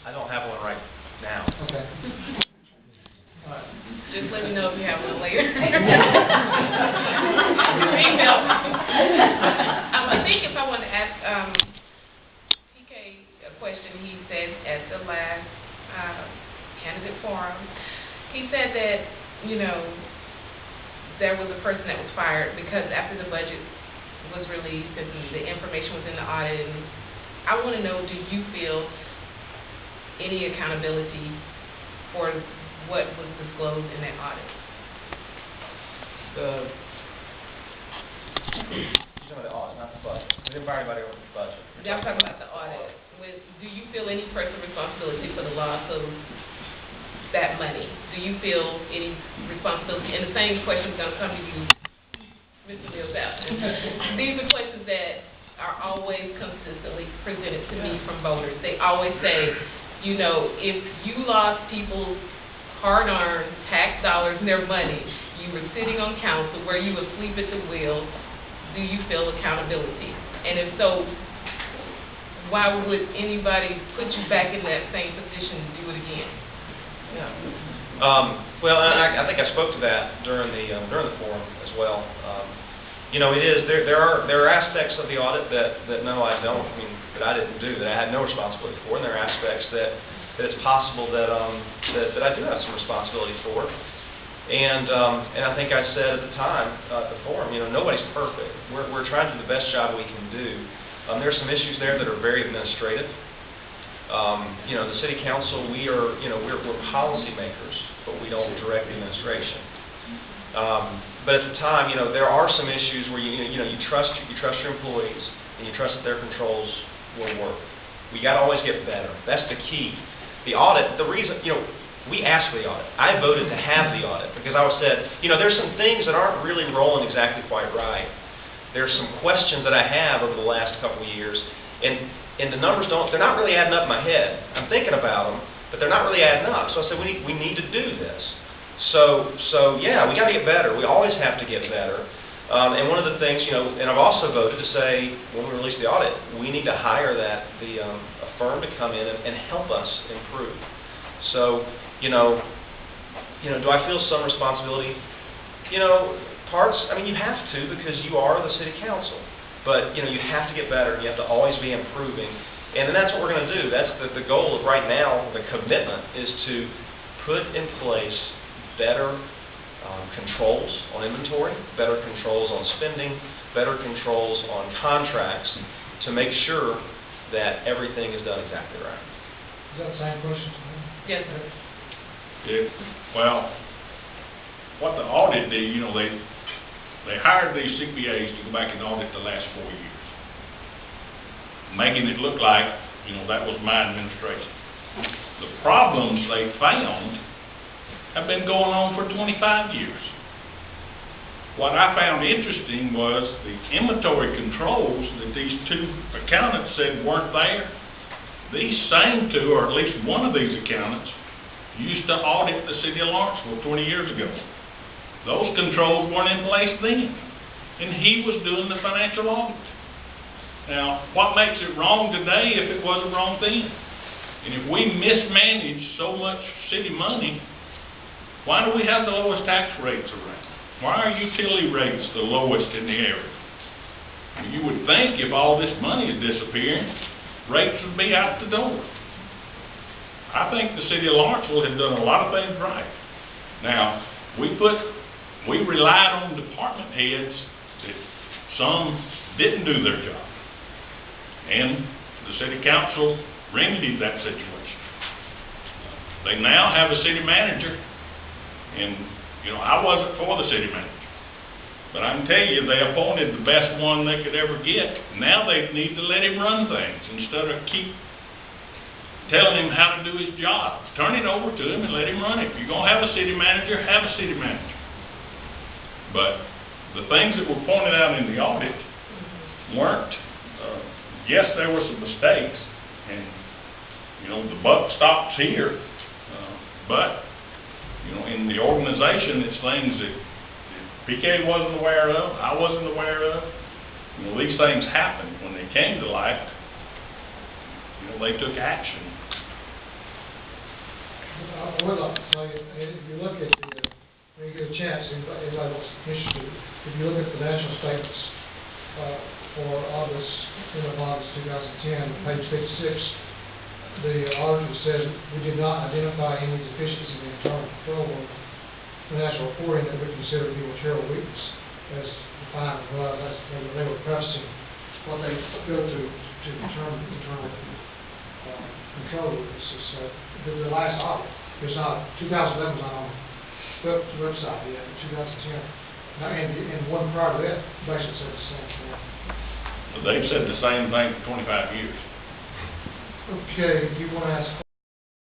I don't have one right now. Okay. Just let me know if you have one later. Email. I think if I want to ask PK a question, he said at the last candidate forum, he said that, you know, there was a person that was fired because after the budget was released and the information was in the audit. And I want to know, do you feel any accountability for what was disclosed in that audit? You're talking about the audit, not the budget. We didn't fire anybody over the budget. I'm talking about the audit. Do you feel any personal responsibility for the loss of that money? Do you feel any responsibility? And the same question is going to come to you, Mr. Mills. These are questions that are always consistently presented to me from voters. They always say, you know, if you lost people's hard-earned tax dollars and their money, you were sitting on council where you were asleep at the wheel, do you feel accountability? And if so, why would anybody put you back in that same position to do it again? Yeah. Well, I think I spoke to that during the forum as well. You know, it is there are aspects of the audit that no, I don't. I mean, that I didn't do, that I had no responsibility for, and there are aspects that it's possible that that I do have some responsibility for. And I think I said at the time at the forum, you know, nobody's perfect. We're trying to do the best job we can do. There's some issues there that are very administrative. You know, the city council, we're policy makers, but we don't direct the administration. But at the time, you know, there are some issues where you trust your employees and you trust that their controls will work. We got to always get better. That's the key. The audit, the reason, you know, we asked for the audit. I voted to have the audit because I said, you know, there's some things that aren't really rolling exactly quite right. There's some questions that I have over the last couple of years, and the numbers they're not really adding up in my head. I'm thinking about them, but they're not really adding up. So I said, we need to do this. So yeah, we got to get better. We always have to get better. And one of the things, you know, and I've also voted to say when we release the audit, we need to hire a firm to come in and help us improve. So, you know, do I feel some responsibility? You know, I mean, you have to because you are the city council. But, you know, you have to get better and you have to always be improving. And then that's what we're going to do. That's the goal of right now, the commitment is to put in place better controls on inventory, better controls on spending, better controls on contracts to make sure that everything is done exactly right. Is that the same question? Yes, sir. Yeah. Well, what the audit did, you know, they hired these CPAs to go back and audit the last 4 years, making it look like, you know, that was my administration. The problems they found have been going on for 25 years. What I found interesting was the inventory controls that these two accountants said weren't there. These same two, or at least one of these accountants, used to audit the city of Lawrenceville 20 years ago. Those controls weren't in place then, and he was doing the financial audit. Now, what makes it wrong today if it wasn't wrong then? And if we mismanage so much city money, why do we have the lowest tax rates around? Why are utility rates the lowest in the area? And you would think if all this money is disappearing, rates would be out the door. I think the city of Lawrenceville has done a lot of things right. Now, we relied on department heads that some didn't do their job. And the city council remedied that situation. They now have a city manager, and you know, I wasn't for the city manager, but I can tell you they appointed the best one they could ever get. Now they need to let him run things instead of keep telling him how to do his job. Turn it over to him and let him run it. If you're going to have a city manager, have a city manager. But the things that were pointed out in the audit weren't, yes, there were some mistakes, and you know, the buck stops here, but you know, in the organization, it's things that PK wasn't aware of, I wasn't aware of. You know, these things happened. When they came to light, you know, they took action. I would like to tell you, if you look at the, when you get a chance, anybody wants interested, if you look at the financial statements, for August, end of August 2010, page 56, the auditor said we did not identify any deficiencies in the internal control or financial reporting that we consider to be material weakness as defined. Well, that's, they were prefacing what they go to determine internal control weaknesses. So the last audit is not, 2011 is not on the website yet, 2010. And one prior to that basically said the same thing. They've said the same thing for 25 years. Okay, if you want to ask